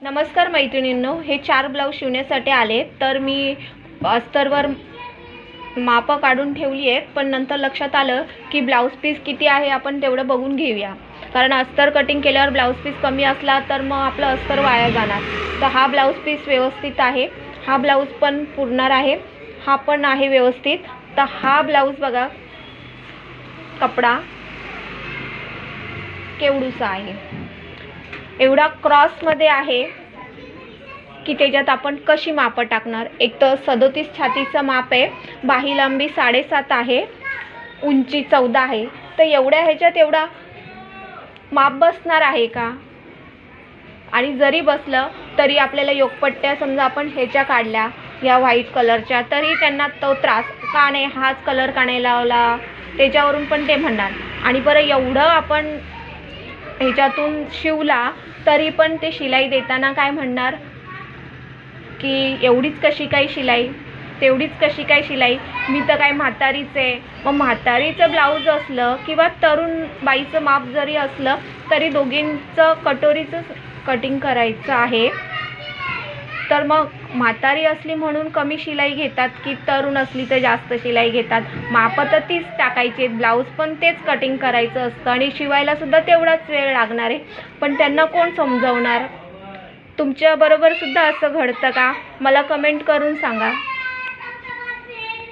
नमस्कार मैत्रिणींनो, हे 4 ब्लाऊज शिवण्यासाठी आले. तर मी अस्तरवर माप काढून ठेवली आहेत, पण नंतर लक्षात आलं की ब्लाऊज पीस किती आहे आपण तेवढं बघून घेऊया. कारण अस्तर कटिंग केल्यावर ब्लाऊज पीस कमी असला तर मग आपलं अस्तर वाया जाणार. तर हा ब्लाऊज पीस व्यवस्थित आहे, हा ब्लाऊज पण पुरणार आहे, हा पण आहे व्यवस्थित. तर हा ब्लाऊज बघा, कपडा केवढूसा आहे, एवढा क्रॉसमध्ये आहे की त्याच्यात आपण कशी मापं टाकणार. एक तर 37 छातीचं माप आहे, बाही लांबी 7.5 आहे, उंची 14 आहे. तर एवढ्या ह्याच्यात एवढा माप बसणार आहे का? आणि जरी बसलं तरी आपल्याला योगपट्ट्या समजा आपण ह्याच्या काढल्या या व्हाईट कलरच्या, तरी त्यांना तो त्रास का नाही, हाच कलर का नाही लावला, त्याच्यावरून पण ते म्हणणार. आणि बरं एवढं आपण ह्याच्यातून शिवला तरी पण ते शिलाई देताना काय म्हणणार की एवढीच कशी काय शिलाई, तेवढीच कशी काय शिलाई, मी तर काय म्हातारीच आहे. मग म्हातारीचं ब्लाऊज असलं किंवा तरुण बाईचं माप जरी असलं तरी दोघींचं कटोरीचं कटिंग करायचं आहे. तर मग म्हातारी असली म्हणून कमी शिलाई घेतात की तरुण असली तर जास्त शिलाई घेतात? मापं तर तीच टाकायची, ब्लाऊज पण तेच कटिंग करायचं असतं आणि शिवायला सुद्धा तेवढाच वेळ लागणार आहे. पण त्यांना कोण समजवणार? तुमच्याबरोबर सुद्धा असं घडतं का? मला कमेंट करून सांगा.